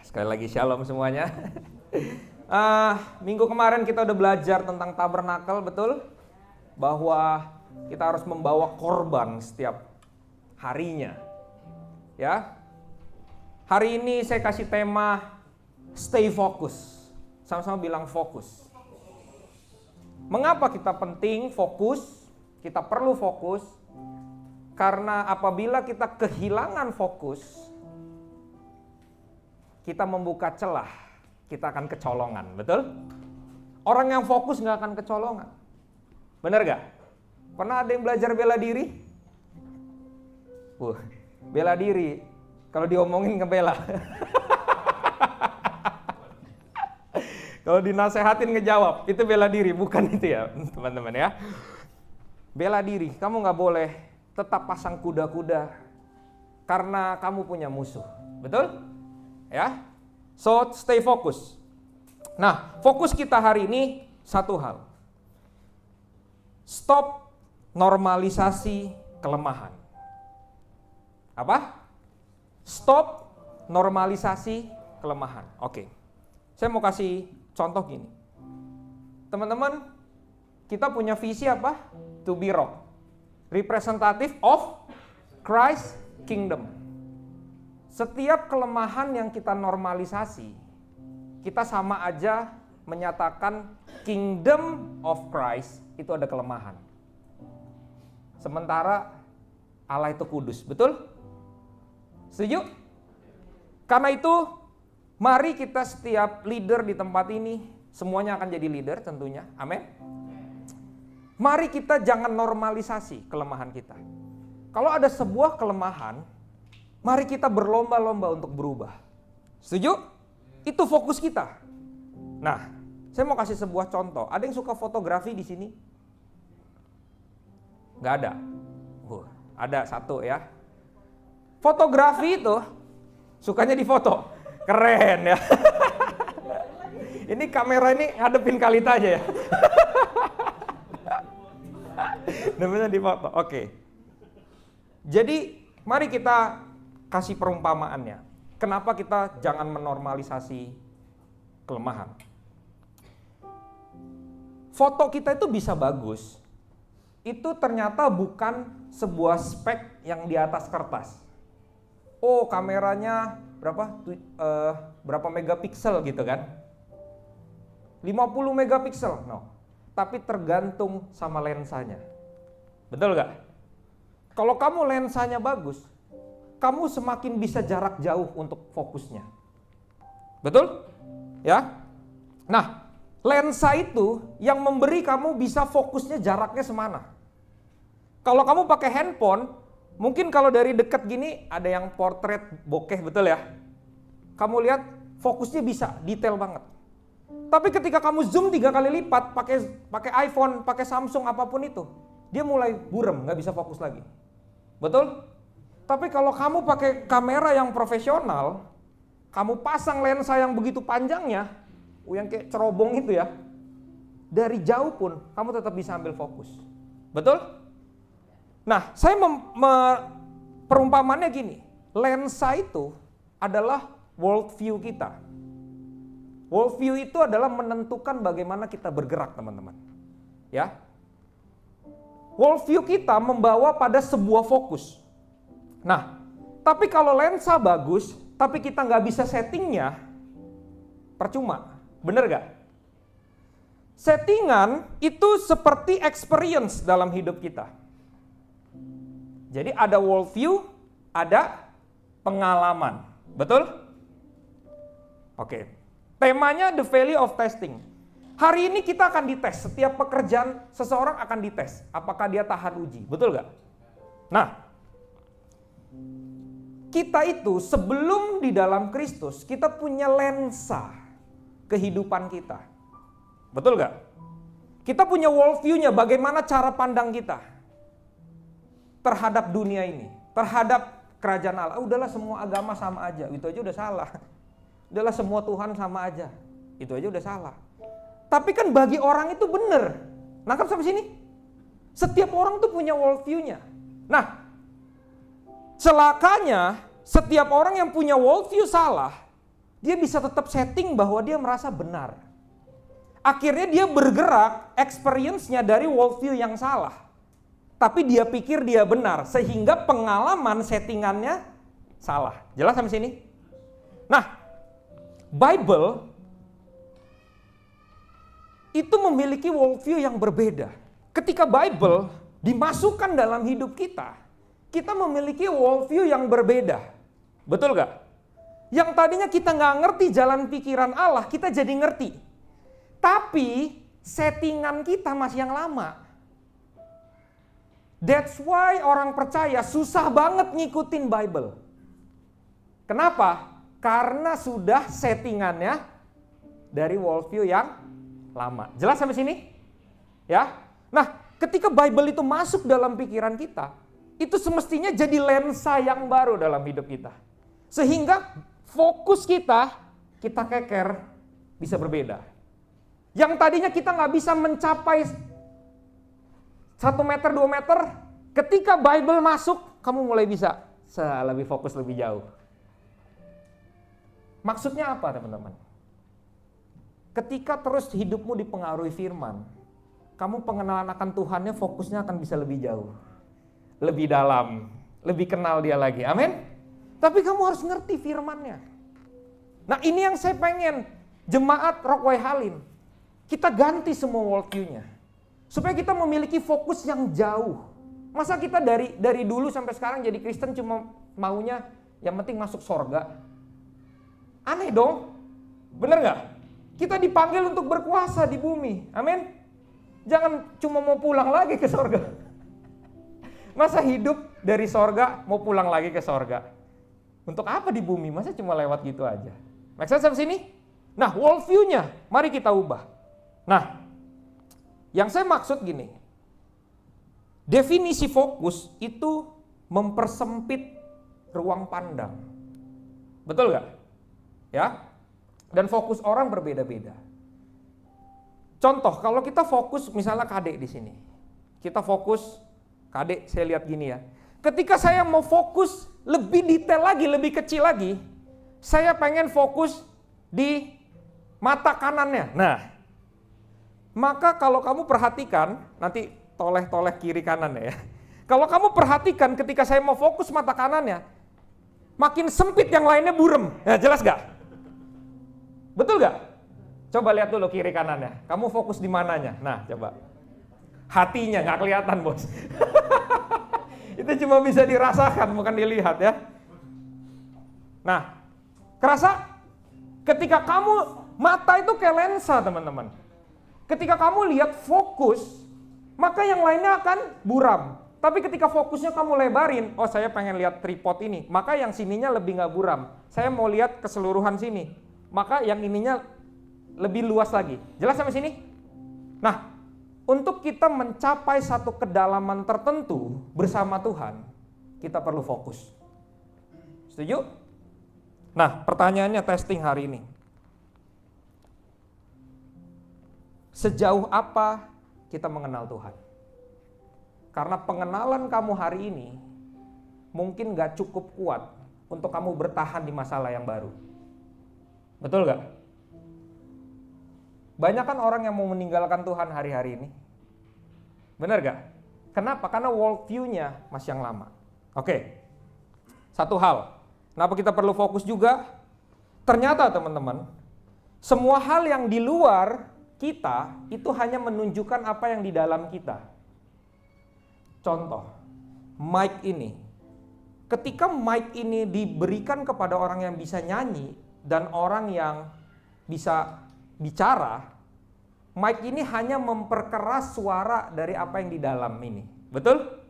Sekali lagi shalom semuanya. Minggu kemarin kita udah belajar tentang tabernakel, betul? Bahwa kita harus membawa korban setiap harinya. Ya. Hari ini saya kasih tema stay focus. Sama-sama bilang fokus. Mengapa kita penting fokus? Kita perlu fokus karena apabila kita kehilangan fokus, kita membuka celah, kita akan kecolongan, betul? Orang yang fokus nggak akan kecolongan, bener gak? Pernah ada yang belajar bela diri? Bela diri, kalau diomongin ngebela. Kalau dinasehatin ngejawab, itu bela diri, bukan itu ya teman-teman ya. Bela diri, kamu nggak boleh tetap pasang kuda-kuda karena kamu punya musuh, betul? Ya, so stay fokus. Nah, fokus kita hari ini satu hal. Stop normalisasi kelemahan. Apa? Stop normalisasi kelemahan. Oke. Saya mau kasih contoh gini. Teman-teman, kita punya visi apa? To be rock. Representative of Christ Kingdom. Setiap kelemahan yang kita normalisasi, kita sama aja menyatakan Kingdom of Christ itu ada kelemahan. Sementara Allah itu kudus, betul? Setuju? Karena itu, mari kita setiap leader di tempat ini, semuanya akan jadi leader tentunya, amin. Mari kita jangan normalisasi kelemahan kita. Kalau ada sebuah kelemahan, mari kita berlomba-lomba untuk berubah. Setuju? Itu fokus kita. Nah, saya mau kasih sebuah contoh. Ada yang suka fotografi di sini? Gak ada? Ada satu ya. Fotografi itu sukanya difoto. Keren ya. Ini kamera ini ngadepin Kalita aja ya. Namanya difoto. Oke. Jadi, mari kita kasih perumpamaannya. Kenapa kita jangan menormalisasi kelemahan? Foto kita itu bisa bagus. Itu ternyata bukan sebuah spek yang di atas kertas. Oh, kameranya berapa megapiksel gitu kan? 50 megapiksel. No. Tapi tergantung sama lensanya. Betul gak? Kalau kamu lensanya bagus, kamu semakin bisa jarak jauh untuk fokusnya. Betul? Ya. Nah, lensa itu yang memberi kamu bisa fokusnya jaraknya semana. Kalau kamu pakai handphone, mungkin kalau dari dekat gini ada yang portrait bokeh, betul ya? Kamu lihat fokusnya bisa detail banget. Tapi ketika kamu zoom 3 kali lipat pakai iPhone, pakai Samsung apapun itu, dia mulai buram, nggak bisa fokus lagi. Betul? Tapi kalau kamu pakai kamera yang profesional, kamu pasang lensa yang begitu panjangnya, yang kayak cerobong itu ya, dari jauh pun kamu tetap bisa ambil fokus. Betul? Nah, saya perumpamannya gini, lensa itu adalah world view kita. World view itu adalah menentukan bagaimana kita bergerak, teman-teman. Ya. World view kita membawa pada sebuah fokus. Nah, tapi kalau lensa bagus, tapi kita nggak bisa settingnya, percuma. Bener gak? Settingan itu seperti experience dalam hidup kita. Jadi ada world view, ada pengalaman. Betul? Oke. Temanya the value of testing. Hari ini kita akan dites, setiap pekerjaan seseorang akan dites. Apakah dia tahan uji, betul gak? Nah, kita itu sebelum di dalam Kristus, kita punya lensa kehidupan kita. Betul gak? Kita punya world view-nya, bagaimana cara pandang kita terhadap dunia ini, terhadap kerajaan Allah. Udahlah semua agama sama aja, itu aja udah salah. Udahlah semua Tuhan sama aja, itu aja udah salah. Tapi kan bagi orang itu benar. Nangkap sampai sini? Setiap orang tuh punya world view-nya. Nah, celakanya setiap orang yang punya world view salah, dia bisa tetap setting bahwa dia merasa benar. Akhirnya dia bergerak experience-nya dari worldview yang salah. Tapi dia pikir dia benar, sehingga pengalaman settingannya salah. Jelas sampai sini? Nah, Bible itu memiliki worldview yang berbeda. Ketika Bible dimasukkan dalam hidup kita, kita memiliki worldview yang berbeda. Betul gak? Yang tadinya kita nggak ngerti jalan pikiran Allah, kita jadi ngerti. Tapi settingan kita masih yang lama. That's why orang percaya susah banget ngikutin Bible. Kenapa? Karena sudah settingannya dari worldview yang lama. Jelas sampai sini? Ya. Nah, ketika Bible itu masuk dalam pikiran kita, itu semestinya jadi lensa yang baru dalam hidup kita. Sehingga fokus kita keker bisa berbeda. Yang tadinya kita nggak bisa mencapai 1 meter, 2 meter, ketika Bible masuk, kamu mulai bisa lebih fokus, lebih jauh. Maksudnya apa teman-teman? Ketika terus hidupmu dipengaruhi firman, kamu pengenalan akan Tuhannya fokusnya akan bisa lebih jauh. Lebih dalam, lebih kenal dia lagi, amin? Tapi kamu harus ngerti firmannya. Nah ini yang saya pengen, jemaat Rockway Halim, kita ganti semua worldview-nya. Supaya kita memiliki fokus yang jauh. Masa kita dari dulu sampai sekarang jadi Kristen cuma maunya yang penting masuk sorga? Aneh dong, bener gak? Kita dipanggil untuk berkuasa di bumi, amin? Jangan cuma mau pulang lagi ke sorga. Masa hidup dari sorga mau pulang lagi ke sorga? Untuk apa di bumi? Masa cuma lewat gitu aja? Make sense sampai sini? Nah, worldview-nya mari kita ubah. Nah, yang saya maksud gini, definisi fokus itu mempersempit ruang pandang. Betul gak? Ya? Dan fokus orang berbeda-beda. Contoh, kalau kita fokus misalnya Kade di sini. Kita fokus, Kade saya lihat gini ya. Ketika saya mau fokus lebih detail lagi, lebih kecil lagi, saya pengen fokus di mata kanannya. Nah, maka kalau kamu perhatikan, nanti toleh-toleh kiri kanan ya. Kalau kamu perhatikan ketika saya mau fokus mata kanannya, makin sempit yang lainnya burem. Nah, jelas gak? Betul gak? Coba lihat dulu kiri kanannya. Kamu fokus di mananya? Nah, coba. Hatinya gak kelihatan, bos. Itu cuma bisa dirasakan, bukan dilihat ya. Nah, kerasa? Ketika kamu, mata itu kayak lensa teman-teman. Ketika kamu lihat fokus, maka yang lainnya akan buram. Tapi ketika fokusnya kamu lebarin, oh saya pengen lihat tripod ini, maka yang sininya lebih nggak buram. Saya mau lihat keseluruhan sini, maka yang ininya lebih luas lagi. Jelas sampai sini? Nah, untuk kita mencapai satu kedalaman tertentu bersama Tuhan, kita perlu fokus. Setuju? Nah, pertanyaannya testing hari ini. Sejauh apa kita mengenal Tuhan? Karena pengenalan kamu hari ini mungkin gak cukup kuat untuk kamu bertahan di masalah yang baru. Betul gak? Banyak kan orang yang mau meninggalkan Tuhan hari-hari ini. Benar gak? Kenapa? Karena worldview-nya masih yang lama. Oke, satu hal. Kenapa kita perlu fokus juga? Ternyata teman-teman, semua hal yang di luar kita itu hanya menunjukkan apa yang di dalam kita. Contoh, mic ini. Ketika mic ini diberikan kepada orang yang bisa nyanyi dan orang yang bisa bicara, mic ini hanya memperkeras suara dari apa yang di dalam ini. Betul?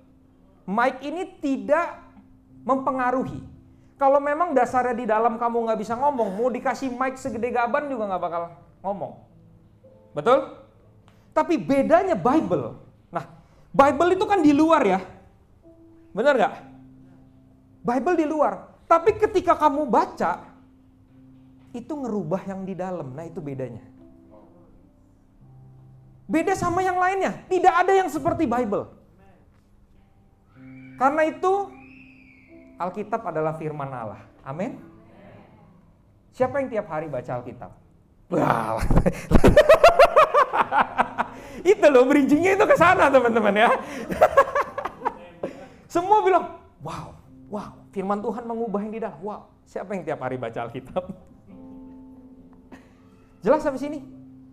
Mic ini tidak mempengaruhi. Kalau memang dasarnya di dalam kamu nggak bisa ngomong, mau dikasih mic segede gaban juga nggak bakal ngomong. Betul? Tapi bedanya Bible. Nah, Bible itu kan di luar ya. Benar gak? Bible di luar. Tapi ketika kamu baca, itu ngerubah yang di dalam. Nah, itu bedanya. Beda sama yang lainnya. Tidak ada yang seperti Bible. Karena itu, Alkitab adalah firman Allah. Amin. Siapa yang tiap hari baca Alkitab? Wah. Itu loh, bridging-nya itu ke sana teman-teman ya. Semua bilang, wow, firman Tuhan mengubah yang di dalam. Wow, siapa yang tiap hari baca Alkitab? Jelas sampai sini?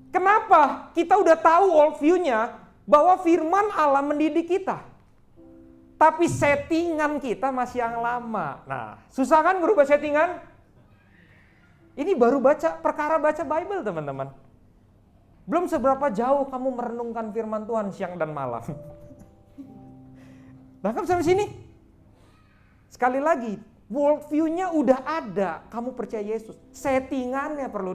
Kenapa? Kita udah tahu worldview-nya bahwa firman Allah mendidik kita. Tapi settingan kita masih yang lama. Nah, susah kan merubah settingan? Ini baru perkara baca Bible teman-teman. Belum seberapa jauh kamu merenungkan firman Tuhan siang dan malam. Nangkap sampai sini? Sekali lagi, worldview-nya udah ada. Kamu percaya Yesus. Settingannya perlu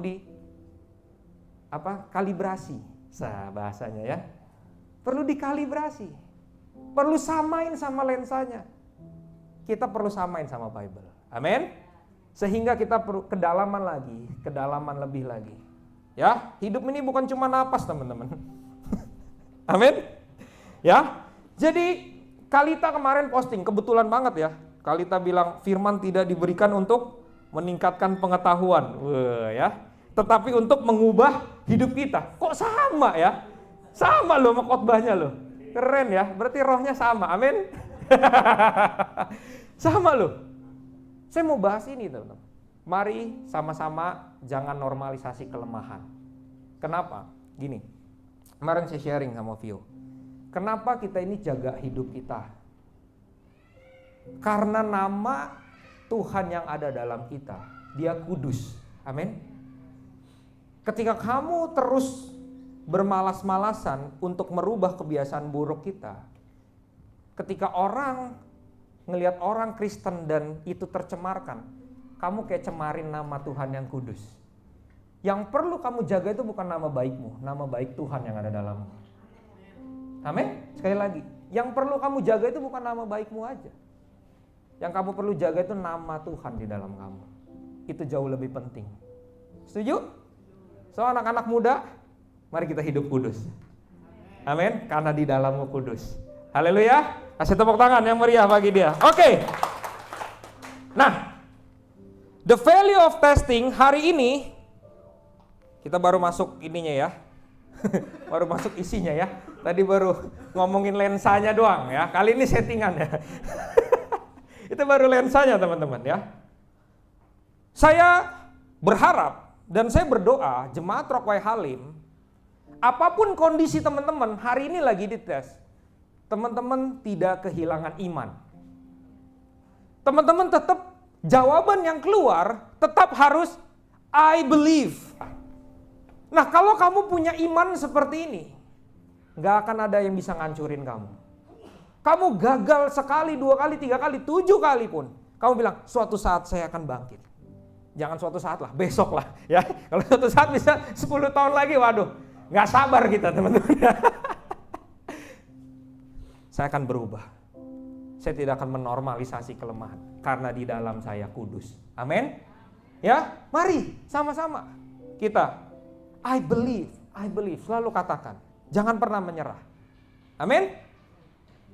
kalibrasi. Bahasanya ya. Perlu dikalibrasi. Perlu samain sama lensanya. Kita perlu samain sama Bible. Amin. Sehingga kita perlu kedalaman lagi, kedalaman lebih lagi. Ya, hidup ini bukan cuma napas, teman-teman. Amin. Ya. Jadi Kalita kemarin posting, kebetulan banget ya. Kalita bilang firman tidak diberikan untuk meningkatkan pengetahuan. Wah, ya. Tetapi untuk mengubah hidup kita. Kok sama ya? Sama loh sama khotbahnya loh. Keren ya, berarti rohnya sama. Amin. Sama loh. Saya mau bahas ini teman-teman. Mari sama-sama jangan normalisasi kelemahan. Kenapa? Gini, kemarin saya sharing sama Vio. Kenapa kita ini jaga hidup kita? Karena nama Tuhan yang ada dalam kita, Dia kudus. Amin. Ketika kamu terus bermalas-malasan untuk merubah kebiasaan buruk kita, ketika orang ngelihat orang Kristen dan itu tercemarkan, kamu kayak cemarin nama Tuhan yang kudus. Yang perlu kamu jaga itu bukan nama baikmu, nama baik Tuhan yang ada dalammu. Amin. Sekali lagi, yang perlu kamu jaga itu bukan nama baikmu aja. Yang kamu perlu jaga itu nama Tuhan di dalam kamu. Itu jauh lebih penting. Setuju? So anak-anak muda, mari kita hidup kudus. Amin. Karena di dalammu kudus. Haleluya. Kasih tepuk tangan yang meriah bagi dia. Oke. Nah, the value of testing hari ini kita baru masuk ininya ya. Baru masuk isinya ya. Tadi baru ngomongin lensanya doang ya. Kali ini settingannya. Itu baru lensanya teman-teman ya. Saya berharap dan saya berdoa jemaat Rockaway Halim, apapun kondisi teman-teman hari ini lagi dites, teman-teman tidak kehilangan iman. Teman-teman tetap jawaban yang keluar tetap harus I believe. Nah, kalau kamu punya iman seperti ini, gak akan ada yang bisa ngancurin kamu. Kamu gagal sekali, 2 kali, 3 kali, 7 kali pun, kamu bilang suatu saat saya akan bangkit. Jangan suatu saat lah, besok lah ya. Kalau suatu saat bisa 10 tahun lagi, waduh, gak sabar kita teman-teman. Saya akan berubah. Saya tidak akan menormalisasi kelemahan karena di dalam saya kudus. Amin. Ya, mari sama-sama kita I believe, selalu katakan. Jangan pernah menyerah. Amin.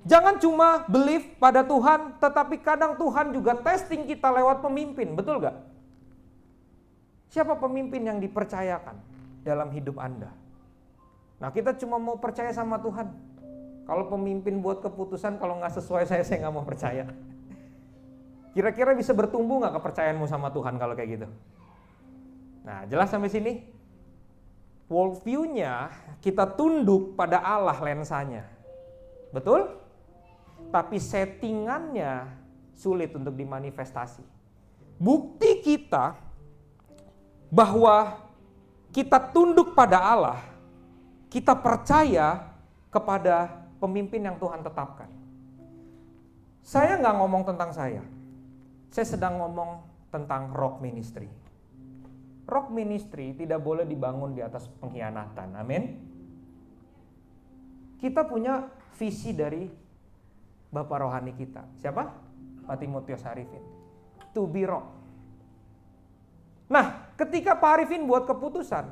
Jangan cuma believe pada Tuhan, tetapi kadang Tuhan juga testing kita lewat pemimpin, betul gak? Siapa pemimpin yang dipercayakan dalam hidup Anda? Nah, kita cuma mau percaya sama Tuhan. Kalau pemimpin buat keputusan, kalau gak sesuai saya gak mau percaya. Kira-kira bisa bertumbuh gak kepercayaanmu sama Tuhan kalau kayak gitu? Nah, jelas sampai sini? Worldview-nya kita tunduk pada Allah lensanya. Betul? Tapi settingannya sulit untuk dimanifestasi. Bukti kita bahwa kita tunduk pada Allah, kita percaya kepada pemimpin yang Tuhan tetapkan. Saya nggak ngomong tentang saya sedang ngomong tentang rock ministry. Rock ministry tidak boleh dibangun di atas pengkhianatan, amin. Kita punya visi dari Bapak rohani kita. Siapa? Pak Timotius Arifin. To be rock. Nah, ketika Pak Arifin buat keputusan,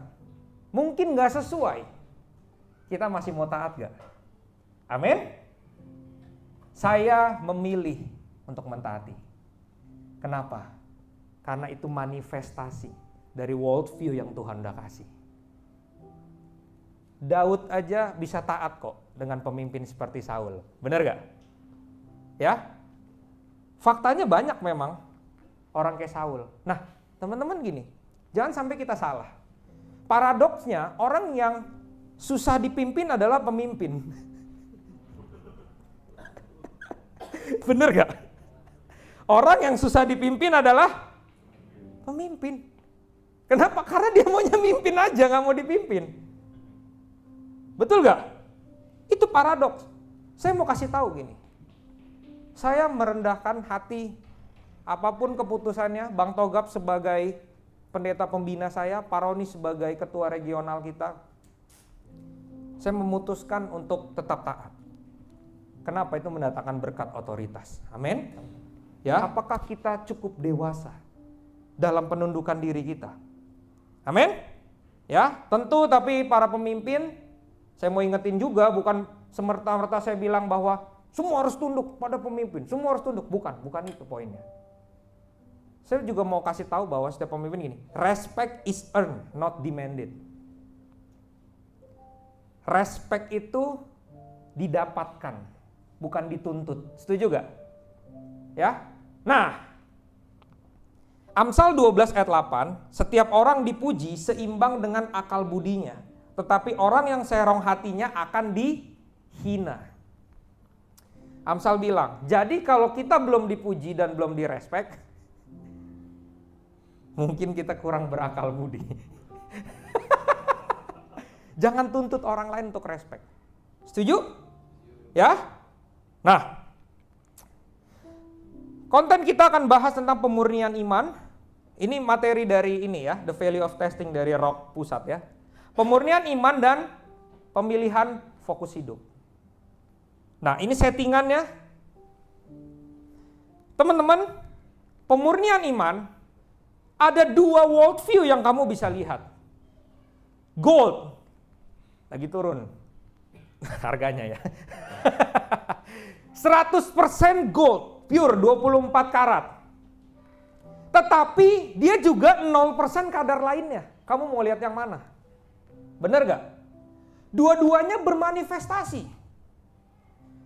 mungkin gak sesuai, kita masih mau taat gak? Amin? Saya memilih untuk mentaati. Kenapa? Karena itu manifestasi dari worldview yang Tuhan udah kasih. Daud aja bisa taat kok dengan pemimpin seperti Saul. Benar gak? Ya? Faktanya banyak memang orang kayak Saul. Nah, teman-teman gini, jangan sampai kita salah. Paradoksnya, orang yang susah dipimpin adalah pemimpin. Bener gak? Orang yang susah dipimpin adalah pemimpin. Kenapa? Karena dia maunya mimpin aja, gak mau dipimpin. Betul gak? Itu paradoks. Saya mau kasih tahu gini. Saya merendahkan hati apapun keputusannya, Bang Togap sebagai pendeta pembina saya, Pak Roni sebagai ketua regional kita. Saya memutuskan untuk tetap taat. Kenapa? Itu mendatangkan berkat otoritas. Amin. Ya, apakah kita cukup dewasa dalam penundukan diri kita? Amin. Ya, tentu tapi para pemimpin, saya mau ingetin juga, bukan semerta-merta saya bilang bahwa semua harus tunduk pada pemimpin, semua harus tunduk. Bukan itu poinnya. Saya juga mau kasih tahu bahwa setiap pemimpin gini, respect is earned, not demanded. Respect itu didapatkan, bukan dituntut. Setuju gak? Ya. Nah, Amsal 12 ayat 8, setiap orang dipuji seimbang dengan akal budinya, tetapi orang yang serong hatinya akan dihina. Amsal bilang, jadi kalau kita belum dipuji dan belum direspek, mungkin kita kurang berakal budi. Jangan tuntut orang lain untuk respek. Setuju? Ya? Nah, konten kita akan bahas tentang pemurnian iman. Ini materi dari ini ya, The Value of Testing dari Rock Pusat ya. Pemurnian iman dan pemilihan fokus hidup. Nah, ini settingannya. Teman-teman, pemurnian iman ada dua worldview yang kamu bisa lihat. Gold lagi turun harganya ya. 100% gold, pure 24 karat. Tetapi dia juga 0% kadar lainnya. Kamu mau lihat yang mana? Benar gak? Dua-duanya bermanifestasi.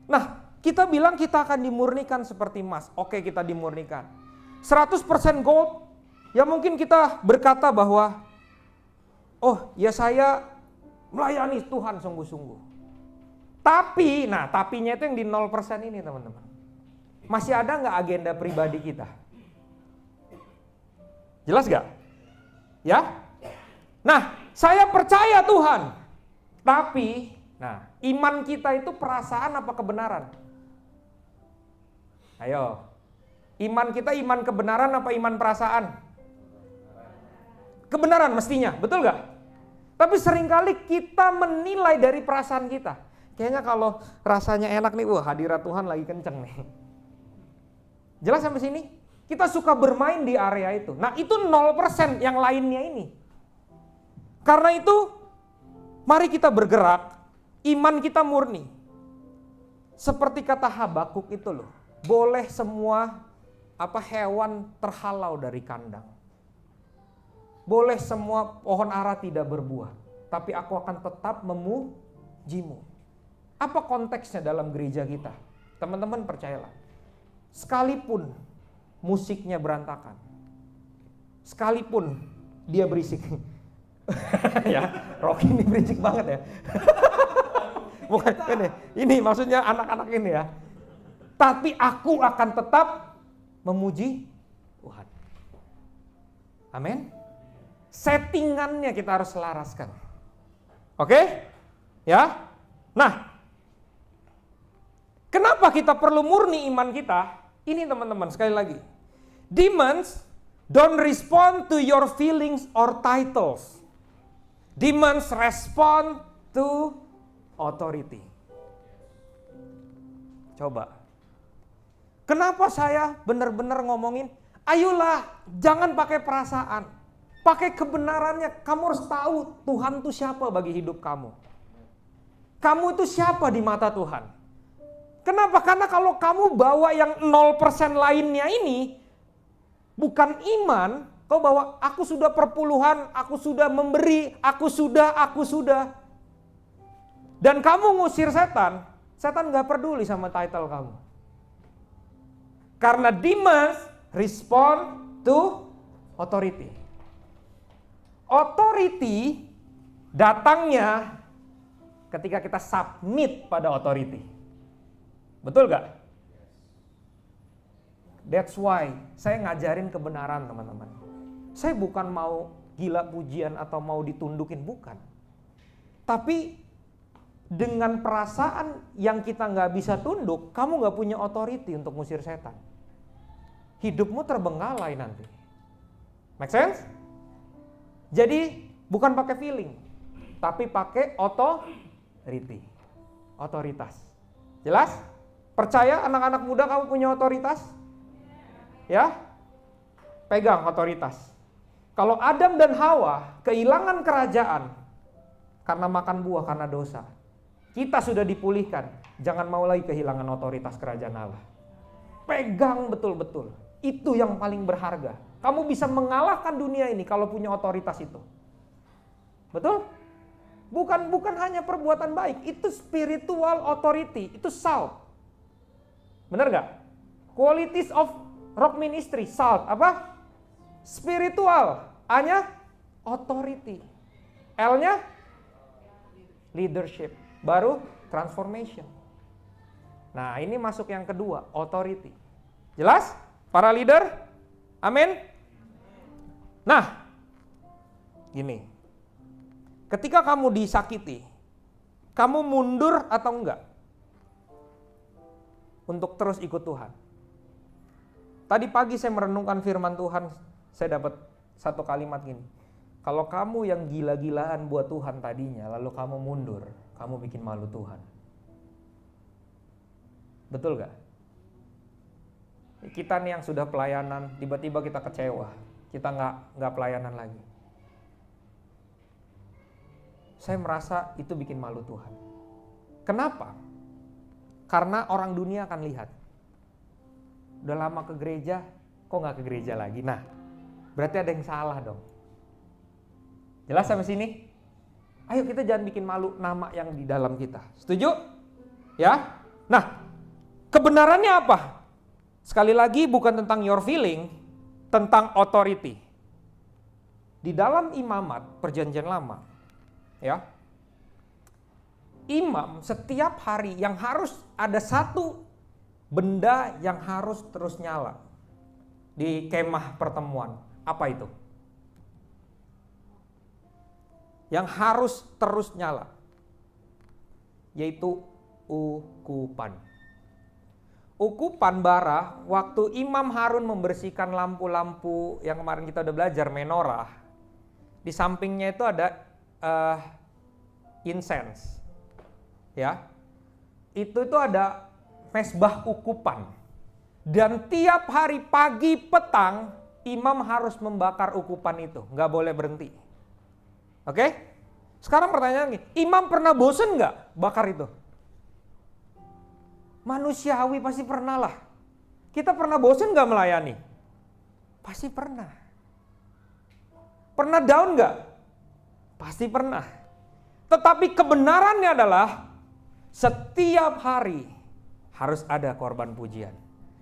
Nah, kita bilang kita akan dimurnikan seperti emas. Oke, kita dimurnikan. 100% gold, ya mungkin kita berkata bahwa, oh ya saya melayani Tuhan sungguh-sungguh. Tapi, nah tapinya itu yang di 0% ini teman-teman. Masih ada nggak agenda pribadi kita? Jelas gak? Ya? Nah, saya percaya Tuhan. Tapi, nah, iman kita itu perasaan apa kebenaran? Ayo. Iman kita iman kebenaran apa iman perasaan? Kebenaran mestinya, betul gak? Tapi seringkali kita menilai dari perasaan kita. Kayaknya kalau rasanya enak nih, wah hadirat Tuhan lagi kenceng nih. Jelas sampai sini? Kita suka bermain di area itu. Nah itu 0% yang lainnya ini. Karena itu, mari kita bergerak, iman kita murni. Seperti kata Habakuk itu loh, boleh semua hewan terhalau dari kandang. Boleh semua pohon ara tidak berbuah, tapi aku akan tetap memujimu. Apa konteksnya dalam gereja kita? Teman-teman percayalah, sekalipun musiknya berantakan, sekalipun dia berisik, ya, Rocky ini berisik banget ya. Bukan ini maksudnya anak-anak ini ya. Tapi aku akan tetap memuji Tuhan. Amin. Settingannya kita harus selaraskan. Oke? Ya. Nah, kenapa kita perlu murni iman kita? Ini teman-teman, sekali lagi. Demons don't respond to your feelings or titles. Demons respond to authority. Coba. Kenapa saya benar-benar ngomongin, ayolah jangan pakai perasaan. Pakai kebenarannya. Kamu harus tahu Tuhan itu siapa bagi hidup kamu. Kamu itu siapa di mata Tuhan. Kenapa? Karena kalau kamu bawa yang 0% lainnya ini, bukan iman, Kau bawa, aku sudah perpuluhan, aku sudah memberi, aku sudah. Dan kamu ngusir setan, setan gak peduli sama title kamu. Karena demons respond to authority. Authority datangnya ketika kita submit pada authority. Betul gak? That's why saya ngajarin kebenaran, teman-teman. Saya bukan mau gila pujian atau mau ditundukin, bukan. Tapi dengan perasaan yang kita gak bisa tunduk, kamu gak punya authority untuk ngusir setan. Hidupmu terbengkalai nanti. Make sense? Jadi bukan pakai feeling, tapi pakai authority. Otoritas. Jelas? Percaya anak-anak muda kamu punya otoritas? Ya? Pegang otoritas. Kalau Adam dan Hawa kehilangan kerajaan karena makan buah, karena dosa, kita sudah dipulihkan. Jangan mau lagi kehilangan otoritas kerajaan Allah. Pegang betul-betul. Itu yang paling berharga. Kamu bisa mengalahkan dunia ini kalau punya otoritas itu. Betul? Bukan hanya perbuatan baik, itu spiritual authority, itu salt. Benar gak? Qualities of rock ministry, salt, apa? Spiritual. A-nya authority. L-nya leadership. Baru transformation. Nah, ini masuk yang kedua, authority. Jelas? Para leader? Amin? Nah, gini. Ketika kamu disakiti, kamu mundur atau enggak? Untuk terus ikut Tuhan. Tadi pagi saya merenungkan firman Tuhan, saya dapat satu kalimat gini. Kalau kamu yang gila-gilaan buat Tuhan tadinya, lalu kamu mundur, kamu bikin malu Tuhan. Betul gak? Kita nih yang sudah pelayanan, tiba-tiba kita kecewa, kita nggak pelayanan lagi. Saya merasa itu bikin malu Tuhan. Kenapa? Karena orang dunia akan lihat. Udah lama ke gereja, kok nggak ke gereja lagi? Nah, berarti ada yang salah dong. Jelas sampai sini? Ayo kita jangan bikin malu nama yang di dalam kita. Setuju? Ya? Nah, kebenarannya apa? Sekali lagi bukan tentang your feeling, tentang authority. Di dalam imamat perjanjian lama, ya, imam setiap hari yang harus ada satu benda yang harus terus nyala di kemah pertemuan. Apa itu? Yang harus terus nyala, yaitu ukupan. Ukupan bara, waktu Imam Harun membersihkan lampu-lampu yang kemarin kita udah belajar, menorah, di sampingnya itu ada incense, ya. Itu ada mesbah ukupan. Dan tiap hari pagi petang imam harus membakar ukupan itu, nggak boleh berhenti. Oke? Sekarang pertanyaan nih, imam pernah bosen nggak bakar itu? Manusiawi pasti pernah lah. Kita pernah bosen nggak melayani? Pasti pernah. Pernah down nggak? Pasti pernah. Tetapi kebenarannya adalah setiap hari harus ada korban pujian.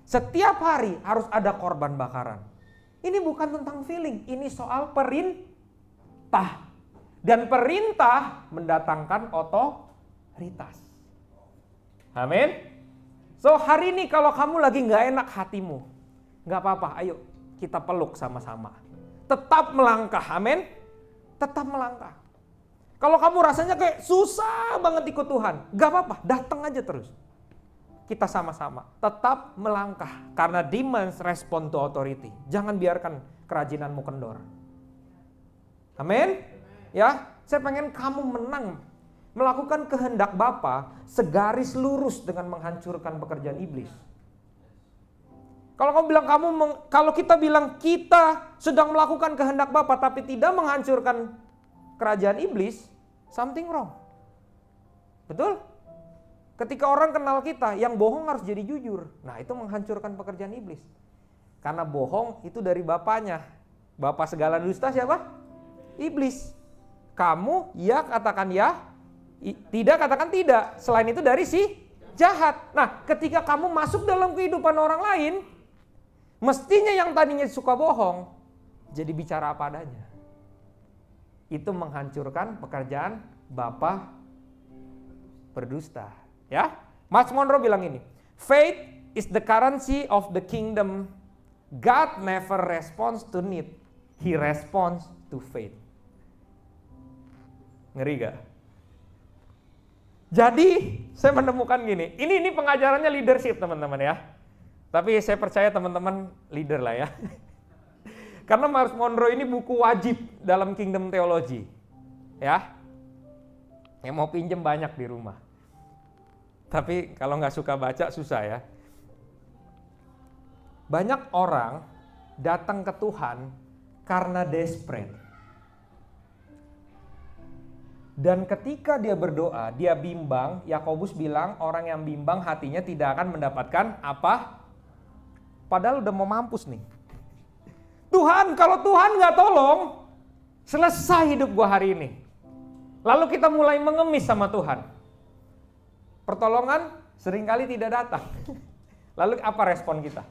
Setiap hari harus ada korban bakaran. Ini bukan tentang feeling, ini soal perintah. Dan perintah mendatangkan otoritas. Amin. So hari ini kalau kamu lagi gak enak hatimu, gak apa-apa, ayo kita peluk sama-sama. Tetap melangkah, amin. Tetap melangkah. Kalau kamu rasanya kayak susah banget ikut Tuhan, gak apa-apa, datang aja terus. Kita sama-sama tetap melangkah karena demons respond to authority. Jangan biarkan kerajinanmu kendor. Amin. Ya, saya pengen kamu menang, melakukan kehendak Bapa segaris lurus dengan menghancurkan pekerjaan iblis. Kalau kalau kita bilang kita sedang melakukan kehendak Bapa tapi tidak menghancurkan kerajaan iblis, something wrong. Betul? Ketika orang kenal kita, yang bohong harus jadi jujur. Nah, itu menghancurkan pekerjaan iblis. Karena bohong itu dari bapaknya. Bapa segala dusta siapa? Iblis. Kamu ya katakan ya, tidak katakan tidak. Selain itu dari si jahat. Nah, ketika kamu masuk dalam kehidupan orang lain, mestinya yang tadinya suka bohong, jadi bicara apa adanya. Itu menghancurkan pekerjaan Bapa berdusta. Ya, Miles Monroe bilang ini, faith is the currency of the kingdom. God never responds to need, He responds to faith. Ngeri gak? Jadi saya menemukan gini, ini pengajarannya leadership teman-teman ya. Tapi saya percaya teman-teman leader lah ya. Karena Miles Monroe ini buku wajib dalam Kingdom Theology. Ya. Yang mau pinjem banyak di rumah. Tapi kalau nggak suka baca susah ya. Banyak orang datang ke Tuhan karena desperate. Dan ketika dia berdoa, dia bimbang. Yakobus bilang orang yang bimbang hatinya tidak akan mendapatkan apa? Padahal udah mau mampus nih. Tuhan, kalau Tuhan nggak tolong, selesai hidup gua hari ini. Lalu kita mulai mengemis sama Tuhan. Pertolongan seringkali tidak datang. Lalu apa respon kita?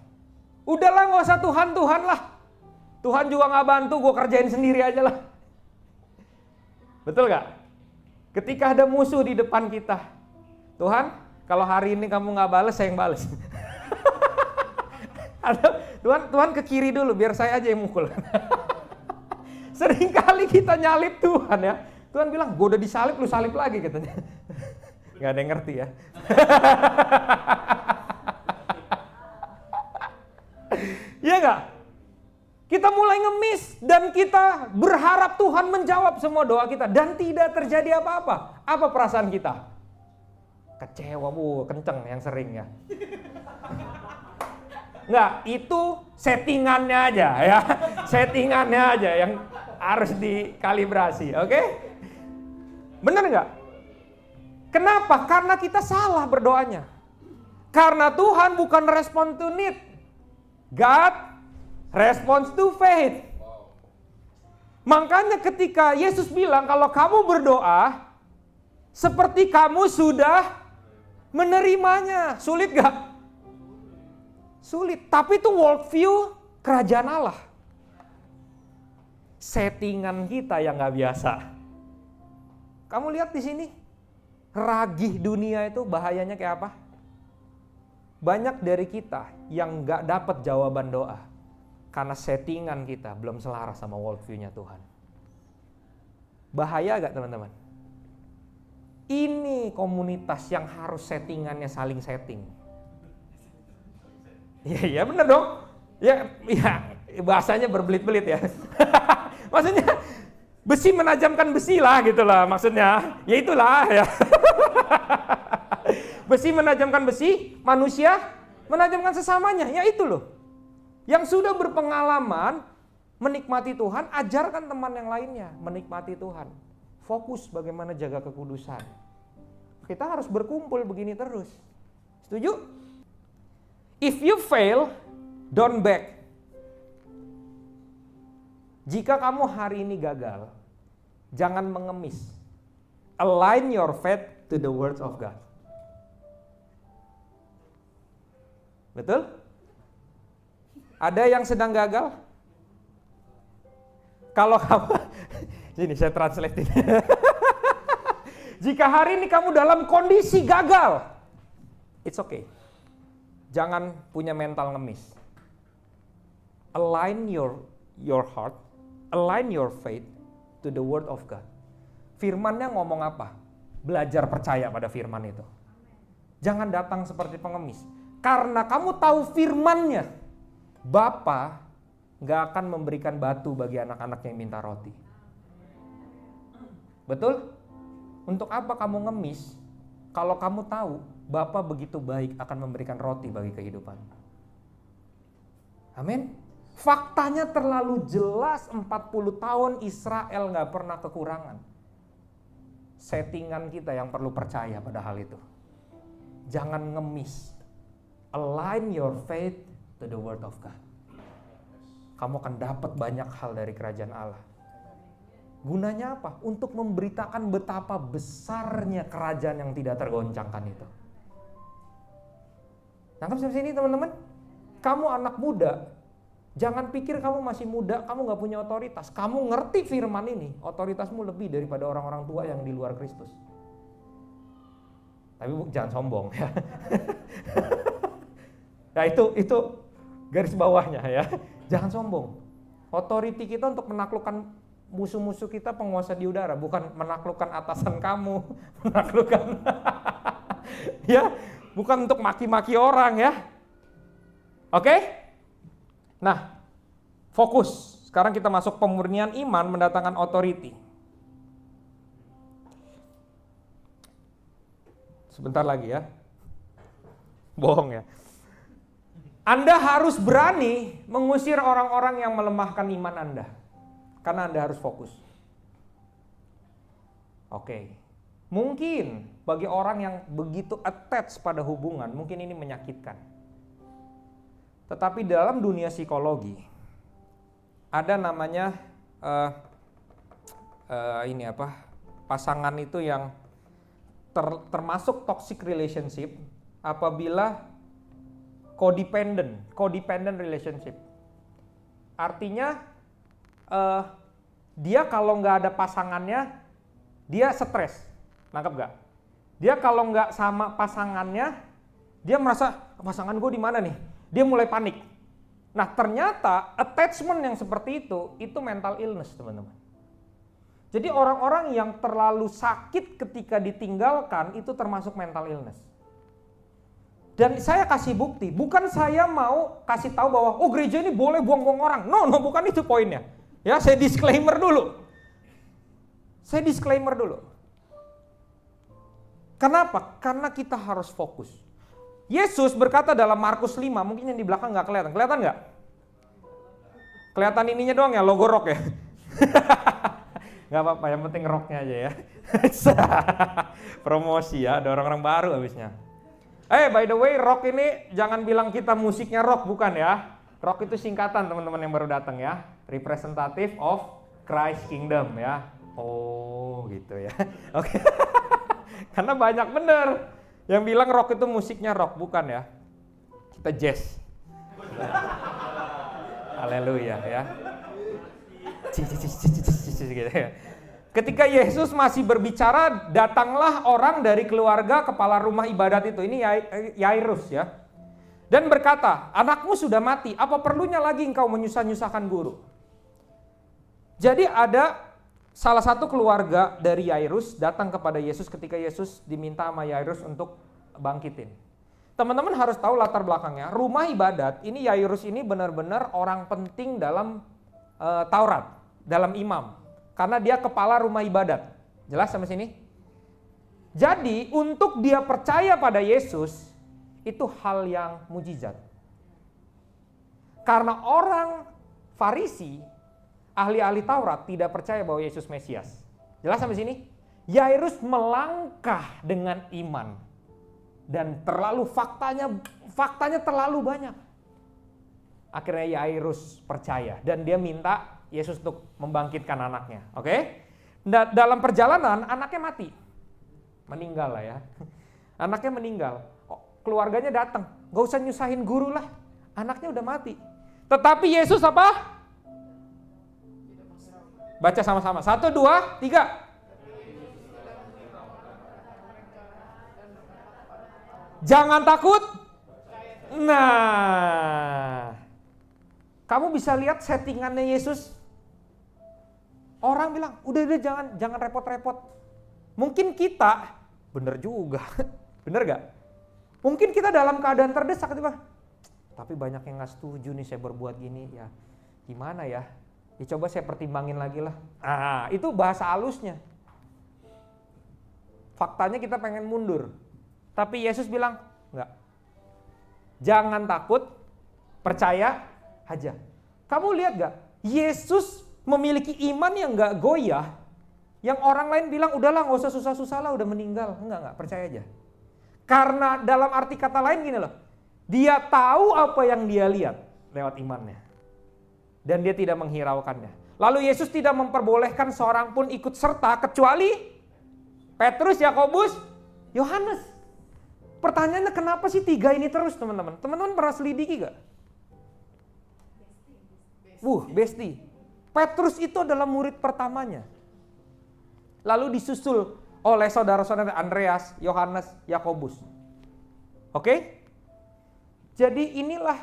Udahlah nggak usah Tuhan lah. Tuhan juga nggak bantu, gue kerjain sendiri aja lah. Betul nggak? Ketika ada musuh di depan kita, Tuhan, kalau hari ini kamu nggak balas, saya yang balas. Tuhan ke kiri dulu, biar saya aja yang mukul. Seringkali kita nyalip Tuhan ya. Tuhan bilang, gue udah disalip, lu salip lagi katanya. Gak ada yang ngerti ya. Iya gak? Kita mulai ngemis dan kita berharap Tuhan menjawab semua doa kita. Dan tidak terjadi apa-apa. Apa perasaan kita? Kecewa, kenceng yang sering ya. Enggak, itu settingannya aja ya. Settingannya aja yang harus dikalibrasi, oke? Bener nggak? Kenapa? Karena kita salah berdoanya. Karena Tuhan bukan respond to need. God responds to faith. Makanya ketika Yesus bilang kalau kamu berdoa seperti kamu sudah menerimanya. Sulit gak? Sulit. Tapi itu worldview kerajaan Allah. Settingan kita yang gak biasa. Kamu lihat di sini. Ragih dunia itu bahayanya kayak apa? Banyak dari kita yang gak dapat jawaban doa. Karena settingan kita belum selaras sama worldview-nya Tuhan. Bahaya gak teman-teman? Ini komunitas yang harus settingannya saling setting. Iya bener dong. Ya bahasanya berbelit-belit ya. Maksudnya besi menajamkan besi lah gitu lah maksudnya. Ya itulah ya. Besi menajamkan besi, manusia menajamkan sesamanya. Ya itu loh. Yang sudah berpengalaman menikmati Tuhan, ajarkan teman yang lainnya menikmati Tuhan. Fokus bagaimana jaga kekudusan. Kita harus berkumpul begini terus. Setuju? If you fail, don't back. Jika kamu hari ini gagal, jangan mengemis. Align your faith to the words of God. Betul? Ada yang sedang gagal? Kalau kamu, sini saya translate ini. Jika hari ini kamu dalam kondisi gagal, it's okay. Jangan punya mental ngemis. Align your heart, align your faith to the word of God. Firman-nya ngomong apa? Belajar percaya pada firman itu. Jangan datang seperti pengemis. Karena kamu tahu firman-nya, Bapa gak akan memberikan batu bagi anak-anaknya yang minta roti. Betul? Untuk apa kamu ngemis kalau kamu tahu Bapa begitu baik akan memberikan roti bagi kehidupan. Amin. Faktanya terlalu jelas, 40 tahun Israel gak pernah kekurangan. Settingan kita yang perlu percaya pada hal itu. Jangan ngemis. Align your faith to the word of God. kamu akan dapat banyak hal dari kerajaan Allah. Gunanya apa? Untuk memberitakan betapa besarnya kerajaan yang tidak tergoncangkan itu. Nangkap sampai sini teman-teman? Kamu anak muda, jangan pikir kamu masih muda, kamu gak punya otoritas. Kamu ngerti firman ini, otoritasmu lebih daripada orang-orang tua yang di luar Kristus. Tapi jangan sombong ya. Nah itu garis bawahnya ya. Jangan sombong. Otoriti kita untuk menaklukkan musuh-musuh kita penguasa di udara, bukan menaklukkan atasan kamu, menaklukkan ya, bukan untuk maki-maki orang ya. Oke? Nah, fokus. Sekarang kita masuk pemurnian iman mendatangkan otoriti. Sebentar lagi ya. Bohong ya. Anda harus berani mengusir orang-orang yang melemahkan iman Anda. Karena Anda harus fokus. Oke. Mungkin bagi orang yang begitu attach pada hubungan, mungkin ini menyakitkan. Tetapi dalam dunia psikologi, ada namanya pasangan itu yang termasuk toxic relationship apabila codependent relationship. Artinya dia kalau nggak ada pasangannya, dia stres. Nangkep nggak? Dia kalau nggak sama pasangannya, dia merasa pasangan gue di mana nih? Dia mulai panik. Nah ternyata attachment yang seperti itu mental illness teman-teman. Jadi orang-orang yang terlalu sakit ketika ditinggalkan itu termasuk mental illness. Dan saya kasih bukti, bukan saya mau kasih tahu bahwa oh gereja ini boleh buang-buang orang. No, bukan itu poinnya. Ya, saya disclaimer dulu. Kenapa? Karena kita harus fokus. Yesus berkata dalam Markus 5, mungkin yang di belakang nggak kelihatan. Kelihatan nggak? Kelihatan ininya doang ya, logo rock ya? Nggak apa-apa, yang penting rocknya aja ya. Promosi ya, ada orang-orang baru habisnya. By the way, rock ini jangan bilang kita musiknya rock, bukan ya. Rock itu singkatan teman-teman yang baru datang ya. Representative of Christ Kingdom ya. Oh gitu ya. Oke. Karena banyak bener yang bilang rock itu musiknya rock, bukan ya. Kita jazz. Haleluya ya. Gitu ya. Ketika Yesus masih berbicara, datanglah orang dari keluarga kepala rumah ibadat itu. Ini Yairus ya. Dan berkata, anakmu sudah mati, apa perlunya lagi engkau menyusah-nyusahkan guru? Jadi ada salah satu keluarga dari Yairus datang kepada Yesus ketika Yesus diminta sama Yairus untuk bangkitin. Teman-teman harus tahu latar belakangnya. Rumah ibadat, ini Yairus ini benar-benar orang penting dalam Taurat, dalam imam. Karena dia kepala rumah ibadat. Jelas sampai sini? Jadi untuk dia percaya pada Yesus, itu hal yang mujizat. Karena orang Farisi, ahli-ahli Taurat tidak percaya bahwa Yesus Mesias. Jelas sampai sini? Yairus melangkah dengan iman. Dan faktanya terlalu banyak. Akhirnya Yairus percaya dan dia minta Yesus untuk membangkitkan anaknya. Oke? Dalam perjalanan anaknya mati. Meninggal lah ya. Anaknya meninggal. Keluarganya datang. Gak usah nyusahin guru lah. Anaknya udah mati. Tetapi Yesus apa? Baca sama-sama. 1, 2, 3. Jangan takut. Nah. Kamu bisa lihat settingannya Yesus. Orang bilang, udah jangan repot-repot. Mungkin kita, bener juga. Bener gak? Mungkin kita dalam keadaan terdesak tiba. Tapi banyak yang gak setuju nih saya berbuat gini. Ya gimana ya? Coba saya pertimbangin lagi lah. Itu bahasa halusnya. Faktanya kita pengen mundur. Tapi Yesus bilang, enggak. Jangan takut, percaya aja. Kamu lihat gak? Yesus memiliki iman yang gak goyah. Yang orang lain bilang, udahlah gak usah susah-susah lah, udah meninggal. Enggak, percaya aja. Karena dalam arti kata lain gini loh. Dia tahu apa yang dia lihat lewat imannya. dan dia tidak menghiraukannya. Lalu Yesus tidak memperbolehkan seorang pun ikut serta kecuali Petrus, Yakobus, Yohanes. Pertanyaannya kenapa sih 3 ini terus teman-teman? Teman-teman pernah selidiki gak? Besti. Petrus itu adalah murid pertamanya. Lalu disusul oleh saudara-saudara Andreas, Yohanes, Yakobus. Oke? Jadi inilah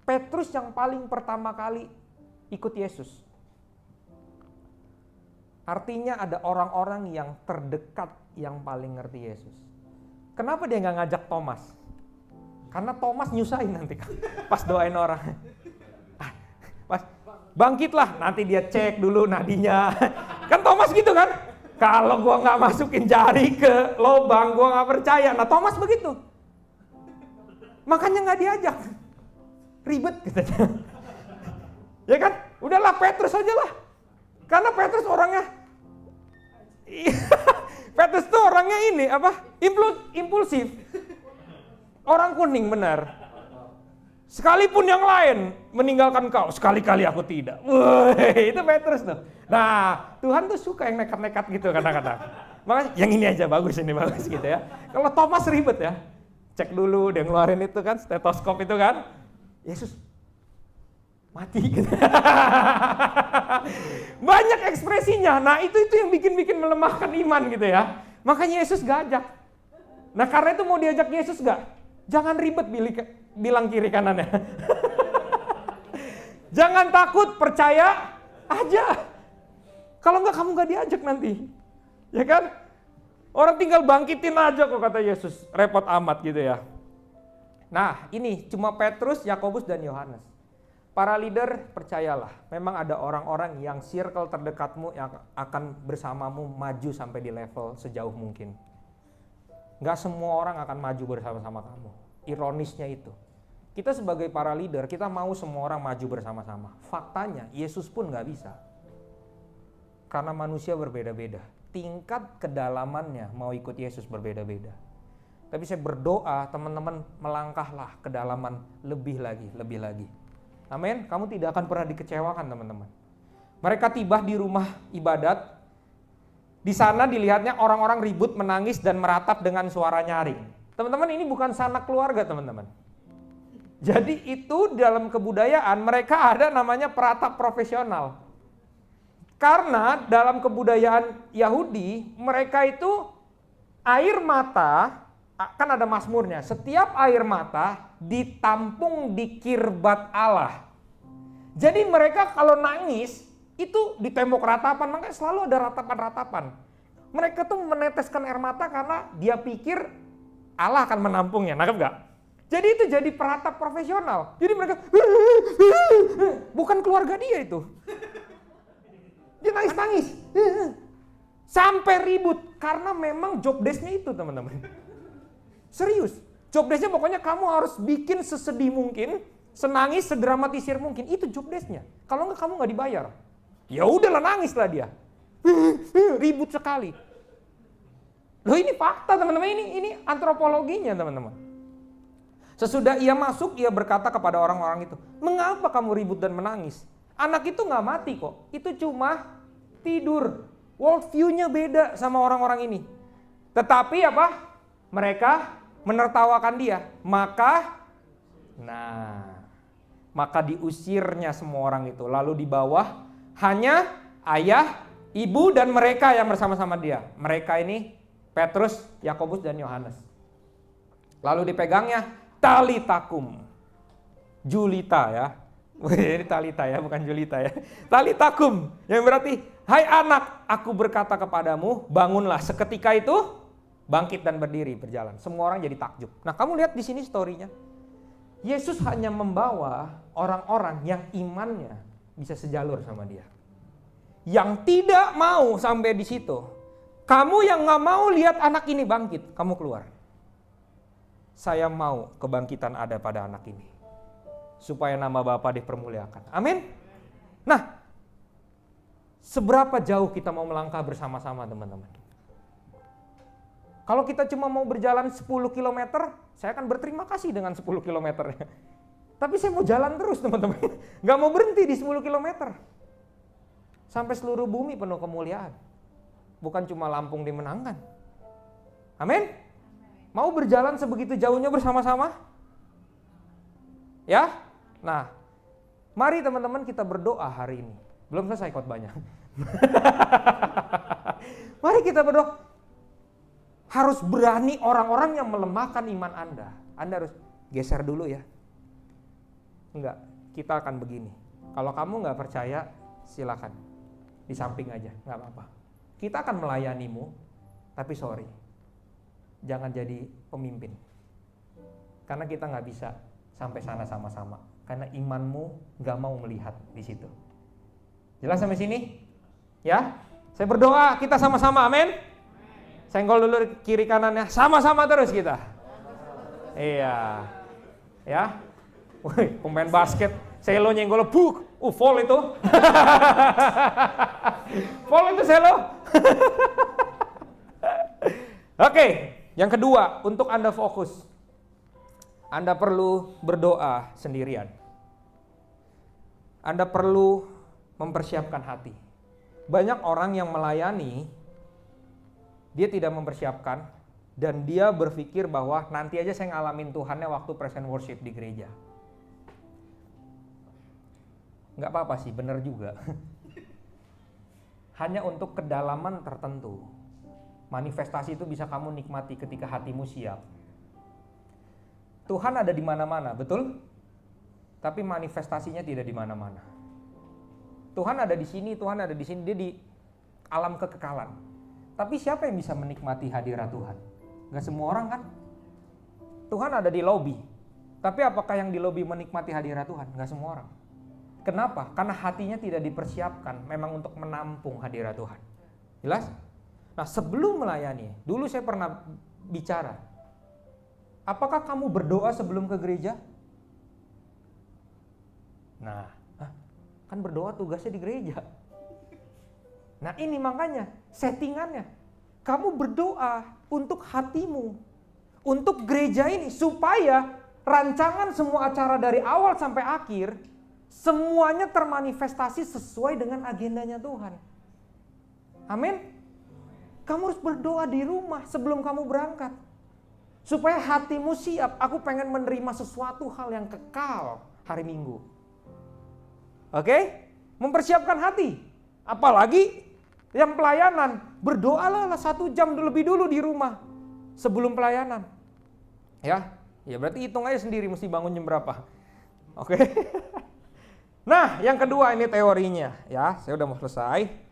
Petrus yang paling pertama kali ikut Yesus. Artinya ada orang-orang yang terdekat yang paling ngerti Yesus. Kenapa dia nggak ngajak Thomas? Karena Thomas nyusahin nanti pas doain orang. Pas bangkitlah, nanti dia cek dulu nadinya. Kan Thomas gitu kan? Kalau gua nggak masukin jari ke lubang, gua nggak percaya. Nah Thomas begitu. Makanya nggak diajak. Ribet katanya. Ya kan? Udahlah Petrus aja lah. Karena Petrus orangnya Petrus tuh orangnya ini impulsif. Orang kuning benar. Sekalipun yang lain meninggalkan kau, sekali-kali aku tidak. Woi, itu Petrus tuh. Nah, Tuhan tuh suka yang nekat-nekat gitu kadang-kadang. Makanya yang ini aja bagus, ini bagus gitu ya. Kalau Thomas ribet ya. Cek dulu, dia ngeluarin itu kan, stetoskop itu kan. Yesus mati gitu. Banyak ekspresinya. Nah, itu yang bikin melemahkan iman gitu ya. Makanya Yesus gak ajak. Nah, karena itu mau diajak Yesus gak? Jangan ribet bilang kiri kanannya. Jangan takut, percaya aja. Kalau enggak kamu gak diajak nanti. Ya kan? Orang tinggal bangkitin aja kok kata Yesus. Repot amat gitu ya. Nah ini cuma Petrus, Yakobus dan Yohanes. Para leader percayalah. Memang ada orang-orang yang circle terdekatmu yang akan bersamamu maju sampai di level sejauh mungkin. Gak semua orang akan maju bersama-sama kamu. Ironisnya itu. Kita sebagai para leader, kita mau semua orang maju bersama-sama. Faktanya Yesus pun gak bisa. Karena manusia berbeda-beda. Tingkat kedalamannya mau ikut Yesus berbeda-beda. Tapi saya berdoa teman-teman melangkahlah kedalaman lebih lagi. Amin. Kamu tidak akan pernah dikecewakan teman-teman. Mereka tiba di rumah ibadat. Di sana dilihatnya orang-orang ribut, menangis dan meratap dengan suara nyaring. Teman-teman ini bukan sanak keluarga teman-teman. Jadi itu dalam kebudayaan mereka ada namanya peratap profesional. Karena dalam kebudayaan Yahudi, mereka itu air mata, kan ada mazmurnya, setiap air mata ditampung di kirbat Allah. Jadi mereka kalau nangis, itu di tembok ratapan, makanya selalu ada ratapan-ratapan. Mereka tuh meneteskan air mata karena dia pikir Allah akan menampungnya, nangkep gak? Jadi itu jadi peratap profesional. Jadi mereka, bukan keluarga dia itu. Dia nangis-nangis. Sampai ribut. Karena memang job desk-nya itu teman-teman. Serius. Job desk-nya pokoknya kamu harus bikin sesedih mungkin. Senangis, sedramatisir mungkin. Itu job desk-nya. Kalau enggak kamu enggak dibayar. Ya udahlah nangislah dia. Ribut sekali. Loh ini fakta teman-teman. Ini antropologinya teman-teman. Sesudah ia masuk, ia berkata kepada orang-orang itu. Mengapa kamu ribut dan menangis? Anak itu nggak mati kok, itu cuma tidur. Worldview-nya beda sama orang-orang ini. Tetapi apa? Mereka menertawakan dia. Maka diusirnya semua orang itu. Lalu di bawah hanya ayah, ibu dan mereka yang bersama-sama dia. Mereka ini Petrus, Yakobus dan Yohanes. Lalu dipegangnya talitakum. Julita ya. Ini Talita ya, bukan Julita ya. Talitakum, yang berarti, hai anak, aku berkata kepadamu, bangunlah. Seketika itu, bangkit dan berdiri, berjalan. Semua orang jadi takjub. Nah, kamu lihat di sini story-nya. Yesus hanya membawa orang-orang yang imannya bisa sejalur sama dia. Yang tidak mau sampai di situ. Kamu yang gak mau lihat anak ini bangkit, kamu keluar. Saya mau kebangkitan ada pada anak ini. Supaya nama Bapa dipermuliakan. Amin. Nah, seberapa jauh kita mau melangkah bersama-sama teman-teman? Kalau kita cuma mau berjalan 10 km, saya akan berterima kasih dengan 10 km. Tapi saya mau jalan terus teman-teman. Gak mau berhenti di 10 km. Sampai seluruh bumi penuh kemuliaan. Bukan cuma Lampung dimenangkan. Amin? Mau berjalan sebegitu jauhnya bersama-sama? Ya? Nah, mari teman-teman kita berdoa hari ini. Belum selesai khotbahnya. Mari kita berdoa. Harus berani orang-orang yang melemahkan iman Anda. Anda harus geser dulu ya. Enggak, kita akan begini. Kalau kamu nggak percaya, silakan. Di samping aja, nggak apa-apa. Kita akan melayanimu, tapi sorry. Jangan jadi pemimpin. Karena kita nggak bisa sampai sana sama-sama. Karena imanmu nggak mau melihat di situ. Jelas sampai sini? Ya? Saya berdoa, kita sama-sama, amin? Senggol dulu kiri kanannya, sama-sama terus kita. Iya. Ya? Wih, pemain basket, Selo nyenggol, buk, foul itu. Foul itu Selo. Oke, yang kedua, untuk Anda fokus. Anda perlu berdoa sendirian. Anda perlu mempersiapkan hati. Banyak orang yang melayani, dia tidak mempersiapkan, dan dia berpikir bahwa nanti aja saya ngalamin Tuhannya waktu present worship di gereja. Nggak apa-apa sih, benar juga. Hanya untuk kedalaman tertentu. Manifestasi itu bisa kamu nikmati ketika hatimu siap. Tuhan ada di mana-mana, betul? Tapi manifestasinya tidak di mana-mana. Tuhan ada di sini, Tuhan ada di sini, dia di alam kekekalan. Tapi siapa yang bisa menikmati hadirat Tuhan? Nggak semua orang kan? Tuhan ada di lobi. Tapi apakah yang di lobi menikmati hadirat Tuhan? Nggak semua orang. Kenapa? Karena hatinya tidak dipersiapkan memang untuk menampung hadirat Tuhan. Jelas? Nah, sebelum melayani, dulu saya pernah bicara. Apakah kamu berdoa sebelum ke gereja? Nah, kan berdoa tugasnya di gereja. Nah, ini makanya settingannya. Kamu berdoa untuk hatimu, untuk gereja ini, supaya rancangan semua acara dari awal sampai akhir semuanya termanifestasi sesuai dengan agendanya Tuhan. Amin. Kamu harus berdoa di rumah sebelum kamu berangkat. Supaya hatimu siap, aku pengen menerima sesuatu hal yang kekal hari Minggu. Oke? Mempersiapkan hati. Apalagi yang pelayanan, berdoalah 1 jam lebih dulu di rumah sebelum pelayanan. Ya berarti hitung aja sendiri mesti bangun jam berapa. Oke? Nah, yang kedua ini teorinya, ya. Saya udah mau selesai.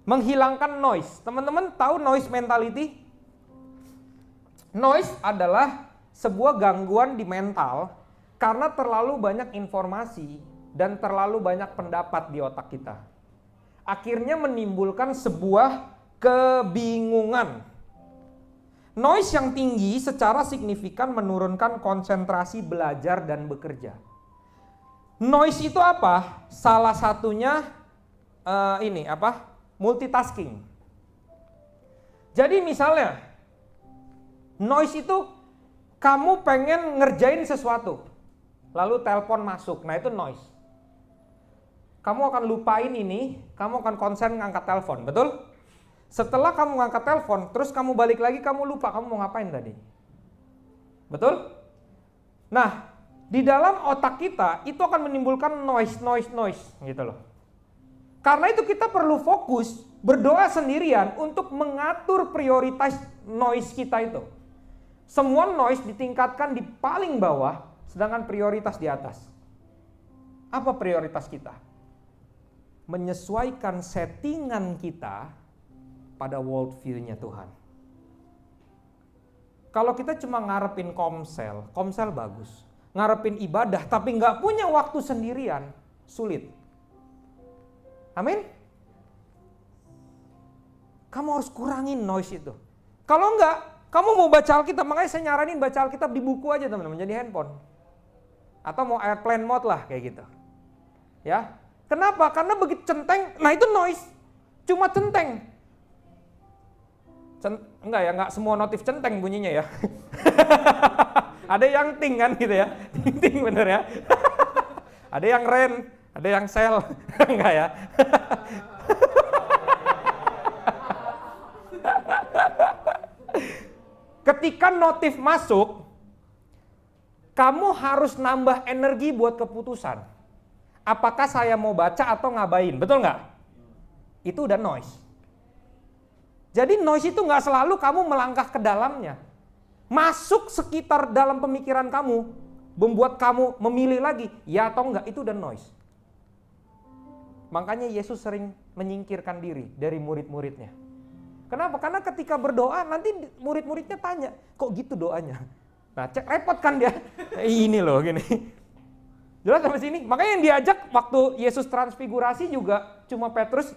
Menghilangkan noise. Teman-teman tahu noise mentality? Noise adalah sebuah gangguan di mental karena terlalu banyak informasi dan terlalu banyak pendapat di otak kita. Akhirnya menimbulkan sebuah kebingungan. Noise yang tinggi secara signifikan menurunkan konsentrasi belajar dan bekerja. Noise itu apa? Salah satunya multitasking. Jadi misalnya, noise itu kamu pengen ngerjain sesuatu, lalu telepon masuk, nah itu noise. Kamu akan lupain ini, kamu akan konsen ngangkat telepon, betul? Setelah kamu ngangkat telepon, terus kamu balik lagi, kamu lupa kamu mau ngapain tadi. Betul? Nah, di dalam otak kita itu akan menimbulkan noise gitu loh. Karena itu kita perlu fokus berdoa sendirian untuk mengatur prioritas noise kita itu. Semua noise ditingkatkan di paling bawah, sedangkan prioritas di atas. Apa prioritas kita? Menyesuaikan settingan kita pada worldview-nya Tuhan. Kalau kita cuma ngarepin komsel bagus. Ngarepin ibadah tapi nggak punya waktu sendirian, sulit. Amin? Kamu harus kurangin noise itu. Kalau enggak, kamu mau baca Alkitab, makanya saya nyaranin baca Alkitab di buku aja teman-teman, jadi handphone. Atau mau airplane mode lah kayak gitu. Ya. Kenapa? Karena begitu centeng, nah itu noise. Cuma centeng. Enggak semua notif centeng bunyinya ya. Ada yang ting kan gitu ya. Ting bener ya. Ada yang rent, ada yang sell. Enggak ya. Ketika notif masuk, kamu harus nambah energi buat keputusan. Apakah saya mau baca atau ngabain, betul nggak? Itu udah noise. Jadi noise itu nggak selalu kamu melangkah ke dalamnya. Masuk sekitar dalam pemikiran kamu, membuat kamu memilih lagi, ya atau enggak, itu udah noise. Makanya Yesus sering menyingkirkan diri dari murid-muridnya. Kenapa? Karena ketika berdoa nanti murid-muridnya tanya, kok gitu doanya? Nah, repot kan dia. Ini loh gini. Jelas sampai sini? Makanya yang diajak waktu Yesus transfigurasi juga cuma Petrus,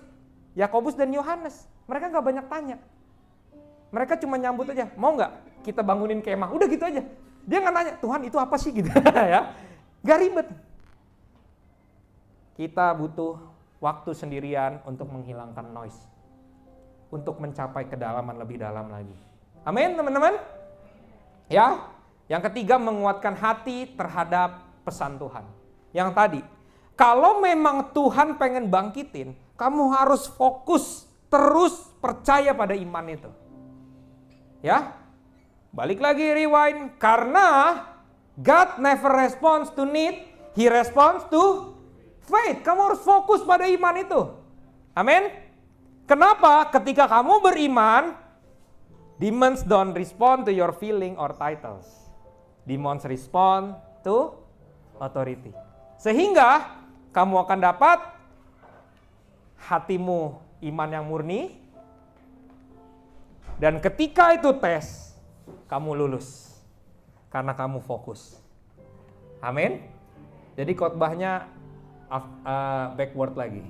Yakobus dan Yohanes. Mereka nggak banyak tanya. Mereka cuma nyambut aja, mau nggak kita bangunin kemah? Udah gitu aja. Dia nggak nanya, Tuhan itu apa sih gitu ya? Gak ribet. Kita butuh waktu sendirian untuk menghilangkan noise, untuk mencapai kedalaman lebih dalam lagi. Amin teman-teman? Ya. Yang ketiga, menguatkan hati terhadap pesan Tuhan. Yang tadi, kalau memang Tuhan pengen bangkitin, kamu harus fokus, terus percaya pada iman itu. Ya, balik lagi rewind, karena God never responds to need, He responds to faith. Kamu harus fokus pada iman itu. Amin. Kenapa? Ketika kamu beriman, demons don't respond to your feeling or titles. Demons respond to authority. Sehingga kamu akan dapat hatimu iman yang murni. Dan ketika itu tes, kamu lulus. Karena kamu fokus. Amin. Jadi khotbahnya backward lagi.